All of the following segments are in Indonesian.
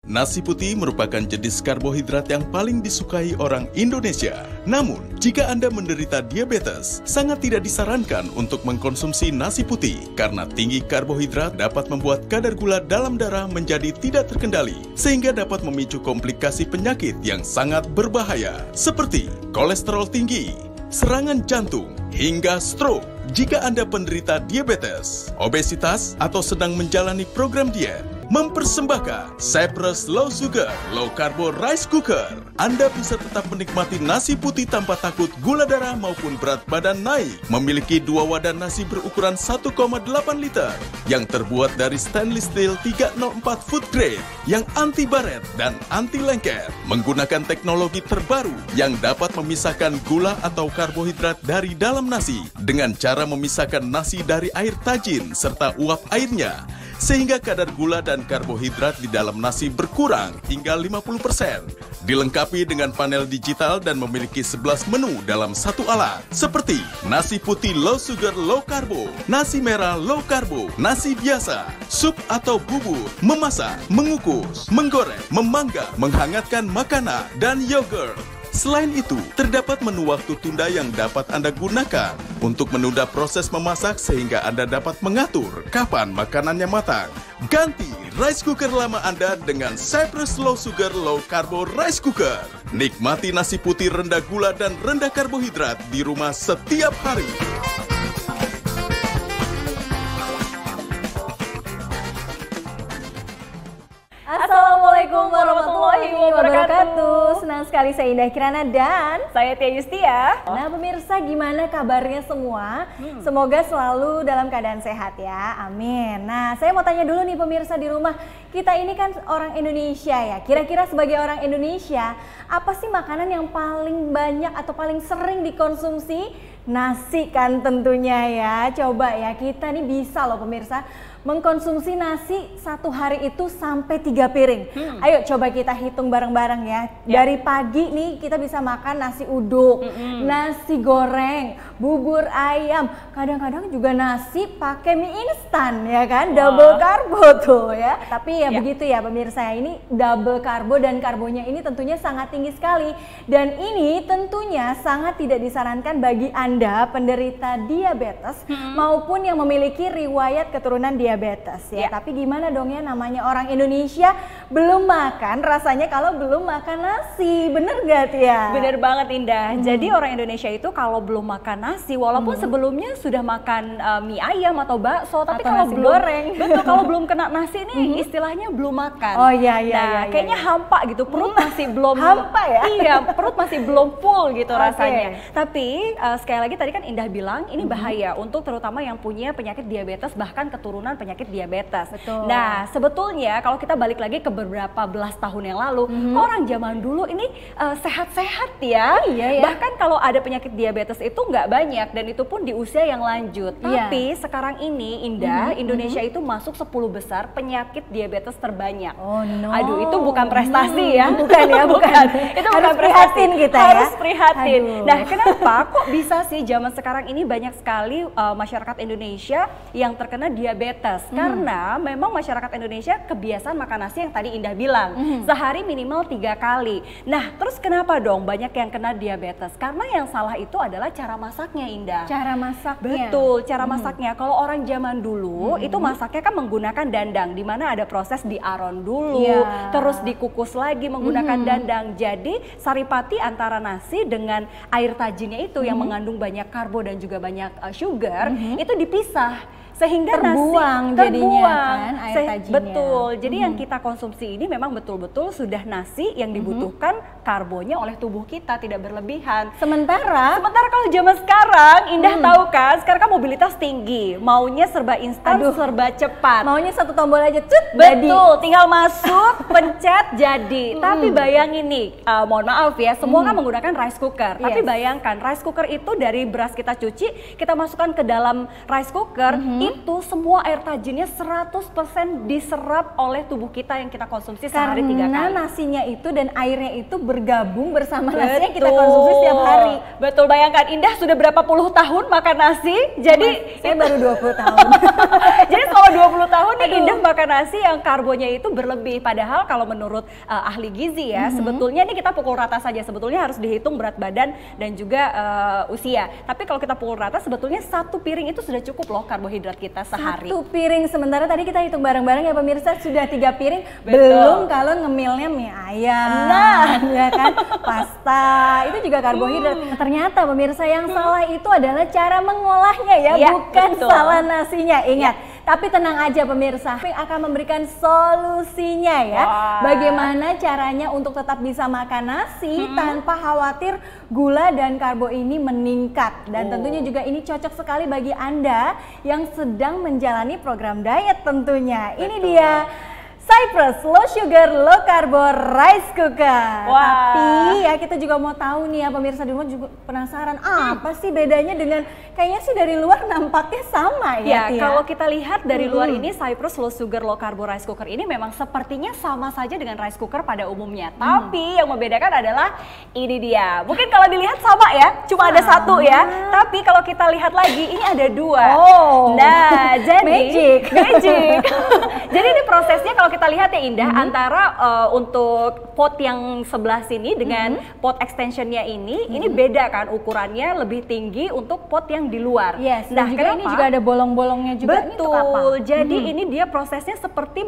Nasi putih merupakan jenis karbohidrat yang paling disukai orang Indonesia. Namun, jika Anda menderita diabetes, sangat tidak disarankan untuk mengkonsumsi nasi putih karena tinggi karbohidrat dapat membuat kadar gula dalam darah menjadi tidak terkendali, sehingga dapat memicu komplikasi penyakit yang sangat berbahaya, seperti kolesterol tinggi, serangan jantung, hingga stroke. Jika Anda penderita diabetes, obesitas, atau sedang menjalani program diet, mempersembahkan Cyprus Low Sugar Low Carbo Rice Cooker. Anda bisa tetap menikmati nasi putih tanpa takut gula darah maupun berat badan naik. Memiliki 2 wadah nasi berukuran 1,8 liter yang terbuat dari stainless steel 304 food grade yang anti baret dan anti lengket. Menggunakan teknologi terbaru yang dapat memisahkan gula atau karbohidrat dari dalam nasi dengan cara memisahkan nasi dari air tajin serta uap airnya, sehingga kadar gula dan karbohidrat di dalam nasi berkurang hingga 50%. Dilengkapi dengan panel digital dan memiliki 11 menu dalam satu alat, seperti nasi putih low sugar low carbo, nasi merah low carbo, nasi biasa, sup atau bubur, memasak, mengukus, menggoreng, memanggang, menghangatkan makanan, dan yogurt. Selain itu, terdapat menu waktu tunda yang dapat Anda gunakan untuk menunda proses memasak sehingga Anda dapat mengatur kapan makanannya matang. Ganti rice cooker lama Anda dengan Cyprus Low Sugar Low Carbo Rice Cooker. Nikmati nasi putih rendah gula dan rendah karbohidrat di rumah setiap hari. Assalamualaikum warahmatullahi wabarakatuh. Senang sekali saya Indah Kirana dan saya Tia Yustia. Nah pemirsa, gimana kabarnya semua? Semoga selalu dalam keadaan sehat ya, amin. Nah saya mau tanya dulu nih pemirsa di rumah, kita ini kan orang Indonesia ya. Kira-kira sebagai orang Indonesia, apa sih makanan yang paling banyak atau paling sering dikonsumsi? Nasi kan tentunya ya. Coba ya, kita nih bisa loh pemirsa mengkonsumsi nasi satu hari itu sampai 3 piring. Ayo coba kita hitung bareng-bareng ya. Dari pagi nih kita bisa makan nasi uduk, nasi goreng, bubur ayam, kadang-kadang juga nasi pakai mie instan ya kan, double karbo tuh ya. Tapi ya begitu ya pemirsa, ini double karbo dan karbonya ini tentunya sangat tinggi sekali. Dan ini tentunya sangat tidak disarankan bagi Anda penderita diabetes maupun yang memiliki riwayat keturunan diabetes ya. Tapi gimana dong ya, namanya orang Indonesia belum makan rasanya kalau belum makan nasi, bener gak Tia? Bener banget Indah. Jadi orang Indonesia itu kalau belum makan nasi, walaupun sebelumnya sudah makan mie ayam atau bakso, tapi atau kalau nasi belum goreng, betul, kalau belum kena nasi nih istilahnya belum makan. Oh iya Kayaknya hampa gitu, perut masih belum hampa ya? Iya, perut masih belum full gitu rasanya. Tapi sekali lagi tadi kan Indah bilang ini bahaya untuk terutama yang punya penyakit diabetes bahkan keturunan penyakit diabetes. Betul. Nah, sebetulnya kalau kita balik lagi ke beberapa belas tahun yang lalu, orang zaman dulu ini sehat-sehat ya. Iya. Bahkan kalau ada penyakit diabetes itu nggak banyak dan itu pun di usia yang lanjut. Tapi sekarang ini Indah, Indonesia itu masuk 10 besar penyakit diabetes terbanyak. Oh no. Aduh, itu bukan prestasi ya. Bukan ya, bukan. Itu harus bukan prihatin kita ya. Harus prihatin. Aduh. Nah, kenapa kok bisa sih zaman sekarang ini banyak sekali masyarakat Indonesia yang terkena diabetes? Karena memang masyarakat Indonesia kebiasaan makan nasi yang tadi Indah bilang, sehari minimal 3 kali. Nah, terus kenapa dong banyak yang kena diabetes? Karena yang salah itu adalah cara masaknya Indah. Cara masaknya. Betul, cara masaknya. Kalau orang zaman dulu itu masaknya kan menggunakan dandang, di mana ada proses diaron dulu, terus dikukus lagi menggunakan dandang. Jadi saripati antara nasi dengan air tajinnya itu yang mengandung banyak karbo dan juga banyak sugar itu dipisah. Sehingga terbuang nasi jadinya kan air tajinnya. Betul. Jadi yang kita konsumsi ini memang betul-betul sudah nasi yang dibutuhkan karbonya oleh tubuh kita, tidak berlebihan. Sementara kalau zaman sekarang Indah tahu kan, sekarang kan mobilitas tinggi, maunya serba instan, serba cepat. Maunya satu tombol aja, cut, betul, tinggal masuk, pencet jadi. Tapi bayangin nih, mohon maaf ya, semua kan menggunakan rice cooker. Tapi bayangkan rice cooker itu dari beras kita cuci, kita masukkan ke dalam rice cooker, itu semua air tajinnya 100% diserap oleh tubuh kita yang kita konsumsi sehari 3 kali. Karena nasinya itu dan airnya itu bergabung bersama nasi yang kita konsumsi setiap hari. Betul, bayangkan Indah sudah berapa puluh tahun makan nasi, jadi saya baru 20 tahun. Jadi selama 20 tahun nih Indah makan nasi yang karbonya itu berlebih. Padahal kalau menurut ahli gizi ya, sebetulnya ini kita pukul rata saja, sebetulnya harus dihitung berat badan dan juga usia. Tapi kalau kita pukul rata sebetulnya 1 piring itu sudah cukup loh karbohidrat kita sehari. 1 piring, sementara tadi kita hitung bareng-bareng ya pemirsa, sudah 3 piring. Betul. Belum kalau ngemilnya mie ayam, ya kan, pasta, itu juga karbohidrat. Ternyata pemirsa yang salah itu adalah cara mengolahnya ya, bukan betul. salah nasinya. Ingat, tapi tenang aja pemirsa, Pink akan memberikan solusinya ya. Bagaimana caranya untuk tetap bisa makan nasi tanpa khawatir gula dan karbo ini meningkat. Dan tentunya juga ini cocok sekali bagi Anda yang sedang menjalani program diet tentunya. Ini dia Cyprus Low Sugar Low Carbo Rice Cooker. Tapi ya kita juga mau tahu nih ya pemirsa di rumah juga penasaran apa sih bedanya dengan, kayaknya sih dari luar nampaknya sama ya. Kalau kita lihat dari luar ini Cyprus Low Sugar Low Carbo Rice Cooker ini memang sepertinya sama saja dengan rice cooker pada umumnya. Tapi yang membedakan adalah ini dia. Mungkin kalau dilihat sama ya, cuma ada 1 ya. Tapi kalau kita lihat lagi ini ada 2. Nah, jadi magic. Jadi ini prosesnya kalau kita lihat ya Indah, antara untuk pot yang sebelah sini dengan pot extensionnya ini beda kan ukurannya, lebih tinggi untuk pot yang di luar. Nah, juga ini juga ada bolong-bolongnya juga. Betul. Jadi ini dia prosesnya seperti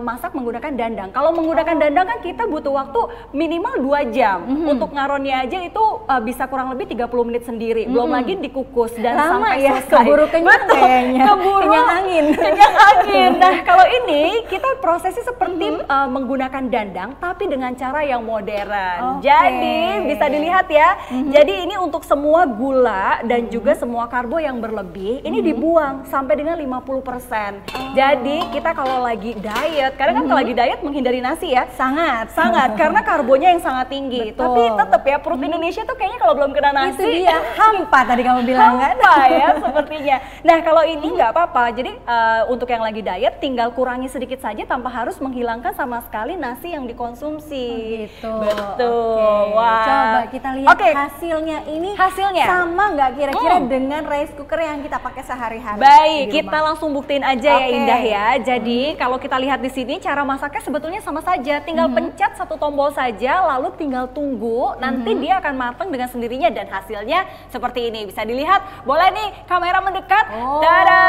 masak menggunakan dandang. Kalau menggunakan dandang kan kita butuh waktu minimal 2 jam. Untuk ngaronnya aja itu bisa kurang lebih 30 menit sendiri. Belum lagi dikukus dan lama sampai ya, selesai. keburu kenyang kayaknya. Kenyang angin. Kenyang angin. Nah, kalau ini kita prosesnya seperti menggunakan dandang tapi dengan cara yang modern. Jadi bisa dilihat ya. Jadi ini untuk semua gula dan juga semua karbo yang berlebih ini dibuang sampai dengan 50%. Jadi kita kalau lagi diet, karena kan kalau lagi diet menghindari nasi ya. Sangat Karena karbonya yang sangat tinggi. Betul. Tapi tetap ya perut Indonesia tuh kayaknya kalau belum kena nasi itu dia hampa tadi kamu bilang kan. hampa ya sepertinya. Nah, kalau ini nggak apa-apa. Jadi untuk yang lagi diet tinggal kurangi sedikit saja tanpa harus menghilangkan sama sekali nasi yang dikonsumsi. Gitu. Betul. Wah. Coba kita lihat hasilnya ini. Sama nggak kira-kira dengan rice cooker yang kita pakai sehari-hari? Baik, kita langsung buktiin aja ya Indah ya. Jadi kalau kita lihat di sini cara masaknya sebetulnya sama saja. Tinggal pencet 1 tombol saja, lalu tinggal tunggu. Nanti dia akan matang dengan sendirinya dan hasilnya seperti ini. Bisa dilihat. Boleh nih kamera mendekat. Tada!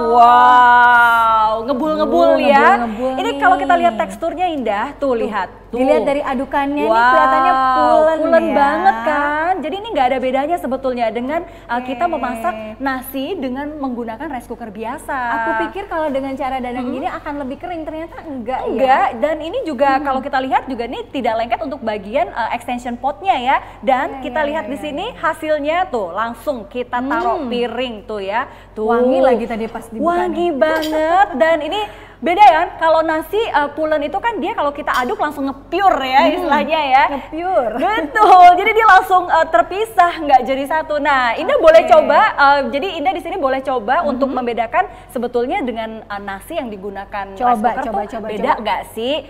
Wow, ngebul-ngebul ya. Ini kalau kita lihat teksturnya Indah, tuh lihat. Tuh. Dilihat dari adukannya nih kelihatannya pulen ya. Banget kan. Jadi ini nggak ada bedanya sebetulnya dengan kita memasak nasi dengan menggunakan rice cooker biasa. Aku pikir kalau dengan cara dandang gini akan lebih kering, ternyata enggak ya. Enggak, dan ini juga kalau kita lihat juga nih tidak lengket untuk bagian extension potnya ya. Dan kita lihat di sini hasilnya tuh langsung kita taruh piring tuh ya. Tuh. Wangi lagi tadi pas dibuka. Wangi banget dan ini beda ya, kalau nasi pulen itu kan dia kalau kita aduk langsung nge-pure ya istilahnya ya. Nge-pure. Betul, jadi dia langsung terpisah, nggak jadi satu. Nah, Indah boleh coba, jadi Indah di sini boleh coba untuk membedakan sebetulnya dengan nasi yang digunakan rice cooker tuh beda nggak sih?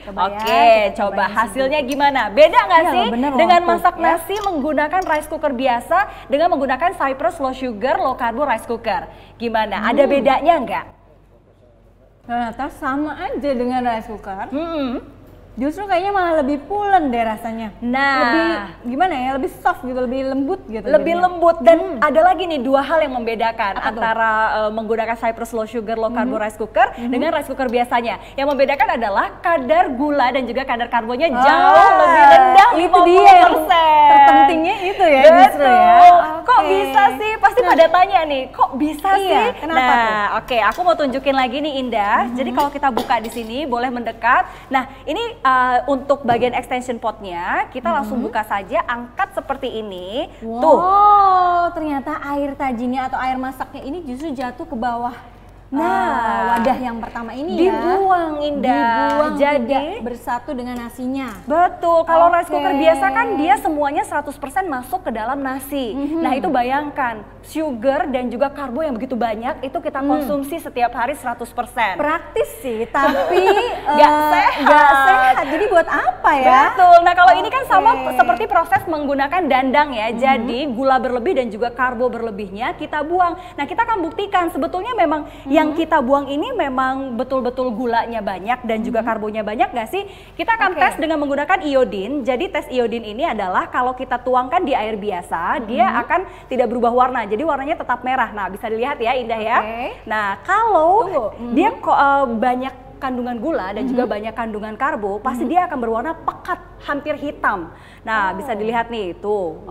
Coba hasilnya gimana? Beda nggak sih dengan masak nasi menggunakan rice cooker biasa dengan menggunakan Cyprus Low Sugar Low Carbo Rice Cooker? Gimana? Ada bedanya nggak? Ternyata sama aja dengan rice cooker. Justru kayaknya malah lebih pulen deh rasanya. Nah, lebih gimana ya? Lebih soft gitu, lebih lembut gitu. Lebih lembut dan ada lagi nih 2 hal yang membedakan antara menggunakan Cyprus Low Sugar Low Carbo Rice Cooker dengan rice cooker biasanya. Yang membedakan adalah kadar gula dan juga kadar karbonya jauh lebih rendah. Itu dia yang terpentingnya itu ya. Justru ya. Kok bisa sih? Pasti pada tanya nih, kok bisa sih? Kenapa tuh? Aku mau tunjukin lagi nih Indah. Jadi kalau kita buka di sini boleh mendekat. Nah, ini untuk bagian extension potnya kita langsung buka saja, angkat seperti ini. Tuh. Ternyata air tajinnya atau air masaknya ini justru jatuh ke bawah wadah yang pertama ini dibuang, Indah. Dibuang, jadi tidak bersatu dengan nasinya. Betul, kalau rice cooker biasa kan dia semuanya 100% masuk ke dalam nasi. Nah itu bayangkan, sugar dan juga karbo yang begitu banyak itu kita konsumsi setiap hari 100%. Praktis sih, tapi Gak sehat. Jadi buat apa ya? Betul, nah kalau ini kan sama seperti proses menggunakan dandang ya. Jadi gula berlebih dan juga karbo berlebihnya kita buang. Nah kita akan buktikan sebetulnya memang yang kita buang ini memang betul-betul gulanya banyak dan juga karbonya banyak gak sih? Kita akan tes dengan menggunakan iodin. Jadi tes iodin ini adalah kalau kita tuangkan di air biasa, dia akan tidak berubah warna. Jadi warnanya tetap merah. Nah bisa dilihat ya Indah ya. Nah kalau dia banyak kandungan gula dan juga banyak kandungan karbo, pasti dia akan berwarna pekat, hampir hitam. Nah bisa dilihat nih tuh.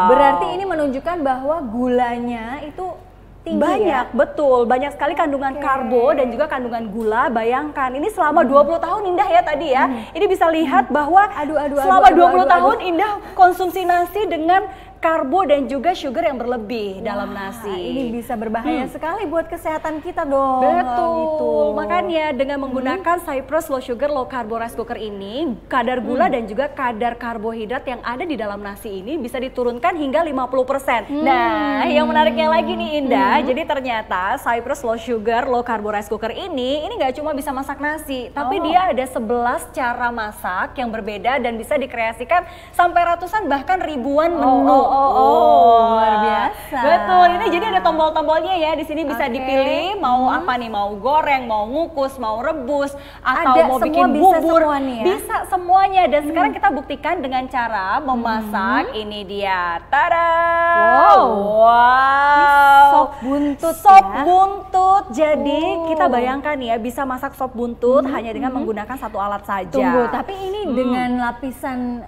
Berarti ini menunjukkan bahwa gulanya itu tinggi banyak, betul. Banyak sekali kandungan karbo dan juga kandungan gula. Bayangkan, ini selama 20 tahun Indah ya tadi ya. Ini bisa lihat bahwa selama 20 tahun Indah konsumsi nasi dengan karbo dan juga sugar yang berlebih dalam nasi. Ini bisa berbahaya sekali buat kesehatan kita dong. Betul. Makanya dengan menggunakan Cyprus Low Sugar Low Carbo Rice Cooker ini, kadar gula dan juga kadar karbohidrat yang ada di dalam nasi ini bisa diturunkan hingga 50%. Nah, yang menariknya lagi nih Indah, jadi ternyata Cyprus Low Sugar Low Carbo Rice Cooker ini nggak cuma bisa masak nasi, tapi dia ada 11 cara masak yang berbeda dan bisa dikreasikan sampai ratusan bahkan ribuan menu. Luar biasa. Betul, ini jadi ada tombol-tombolnya ya. Di sini bisa dipilih mau apa nih, mau goreng, mau ngukus, mau rebus, atau mau bikin bubur. Bisa semuanya. Dan sekarang kita buktikan dengan cara memasak. Ini dia. Tada! Sop buntut. Sop buntut. Jadi kita bayangkan ya, bisa masak sop buntut hanya dengan menggunakan satu alat saja. Tunggu, tapi ini dengan lapisan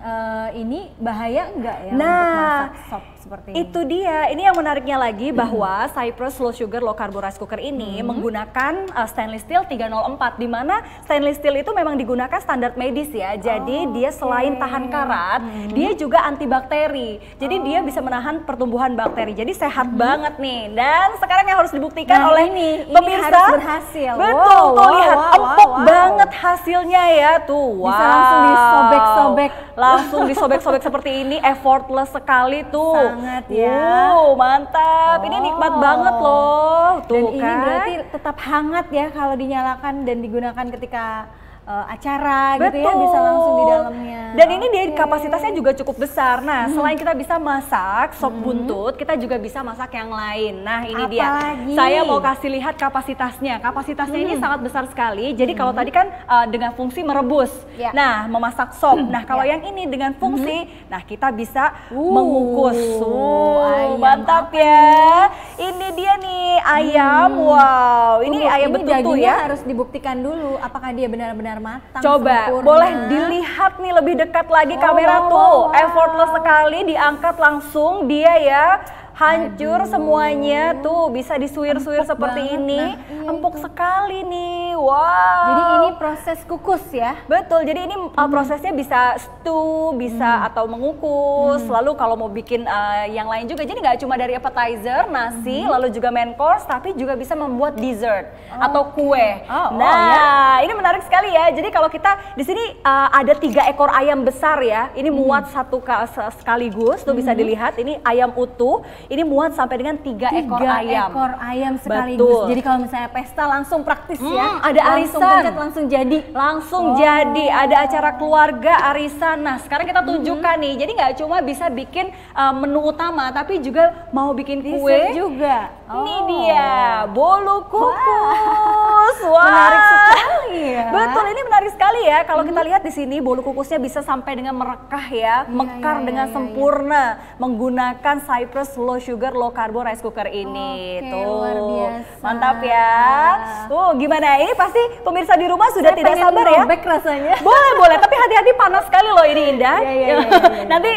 ini bahaya enggak ya untuk masak sop seperti ini? Itu dia, ini yang menariknya lagi bahwa Cyprus Low Sugar Low Carbo Rice Cooker ini menggunakan stainless steel 304, di mana stainless steel itu memang digunakan standar medis ya. Jadi dia selain tahan karat, dia juga antibakteri. Jadi dia bisa menahan pertumbuhan bakteri. Jadi sehat banget nih. Dan sekarang yang harus dibuktikan oleh pemirsa, harus berhasil. Betul, tuh lihat empuk banget hasilnya ya tuh. Bisa langsung disobek-sobek. Langsung disobek-sobek seperti ini, effortless sekali tuh. Sangat ya. Mantap. Ini nikmat banget loh. Tuh dan ini berarti tetap hangat ya kalau dinyalakan dan digunakan ketika acara. Betul. Gitu ya, bisa langsung di dalamnya. Dan ini dia kapasitasnya juga cukup besar. Nah, selain kita bisa masak sop buntut, kita juga bisa masak yang lain. Nah, ini dia. Saya mau kasih lihat kapasitasnya. Kapasitasnya ini sangat besar sekali. Jadi kalau tadi kan dengan fungsi merebus. Nah, memasak sop. Nah, kalau yang ini dengan fungsi, nah kita bisa mengukus. Mantap ya. Ini dia nih ayam. Wow, ini ayam betutu ya. Harus dibuktikan dulu apakah dia benar-benar matang. Coba, sempurna. boleh dilihat nih lebih dekat lagi kamera tuh. Effortless sekali, diangkat langsung dia ya. Hancur semuanya tuh, bisa disuir-suir seperti ini. Empuk sekali nih. Wow. Jadi ini proses kukus ya? Betul, jadi ini prosesnya bisa stew, bisa atau mengukus. Lalu kalau mau bikin yang lain juga, jadi nggak cuma dari appetizer, nasi, lalu juga main course, tapi juga bisa membuat dessert atau kue. Ini menarik sekali ya. Jadi kalau kita di sini ada 3 ekor ayam besar ya. Ini muat satu sekaligus, tuh bisa dilihat. Ini ayam utuh. Ini muat sampai dengan 3 ekor ayam. 3 ekor ayam sekaligus. Betul. Jadi kalau misalnya pesta langsung praktis ya. Ada arisan. Langsung jadi. Langsung jadi. Ada acara keluarga, arisan. Nah sekarang kita tunjukkan nih. Jadi nggak cuma bisa bikin menu utama, tapi juga mau bikin kue. Dessert juga. Ini dia. Bolu kukus. Wah. Menarik sekali ya. Betul, ini menarik sekali ya. Kalau kita lihat di sini bolu kukusnya bisa sampai dengan merekah ya. Mekar dengan sempurna. Menggunakan Cyprus Low Sugar Low Carbo Rice Cooker ini. Tuh. Luar biasa. Mantap ya. Gimana? Ini pasti pemirsa di rumah sudah tidak sabar ya. Rasanya. Boleh. Tapi hati-hati panas sekali loh ini Indah.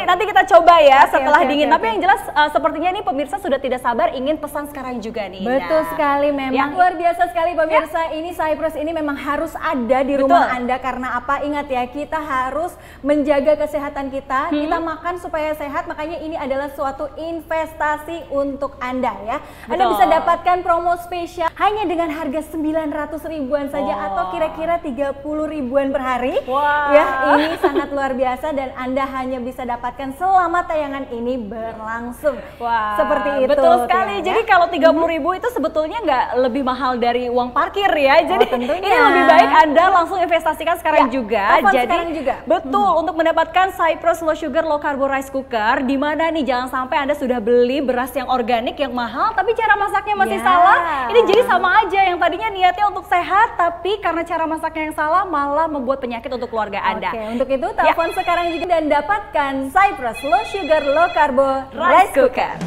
Nanti kita coba ya setelah dingin. Tapi yang jelas sepertinya ini pemirsa sudah tidak sabar ingin pesan sekarang juga nih. Betul sekali memang. Luar biasa sekali pemirsa. Ini Cyprus ini memang harus ada di rumah Anda. Karena apa? Ingat ya, kita harus menjaga kesehatan kita. Kita makan supaya sehat. Makanya ini adalah suatu investasi untuk Anda ya. Anda bisa dapatkan promo spesial spesial hanya dengan harga 900 ribuan saja atau kira-kira 30 ribuan per hari. Ya, ini sangat luar biasa dan Anda hanya bisa dapatkan selama tayangan ini berlangsung. Seperti itu. Betul sekali. Jadi kalau 30 ribu itu sebetulnya nggak lebih mahal dari uang parkir ya. Jadi ini lebih baik Anda langsung investasikan sekarang juga. Jadi sekarang juga. Betul, untuk mendapatkan Cyprus Low Sugar Low Carbo Rice Cooker, di mana nih jangan sampai Anda sudah beli beras yang organik yang mahal tapi cara masaknya masih salah. Ini jadi sama aja, yang tadinya niatnya untuk sehat tapi karena cara masaknya yang salah malah membuat penyakit untuk keluarga Anda. Untuk itu telepon sekarang juga dan dapatkan Cyprus Low Sugar Low Carbo Rice Cooker.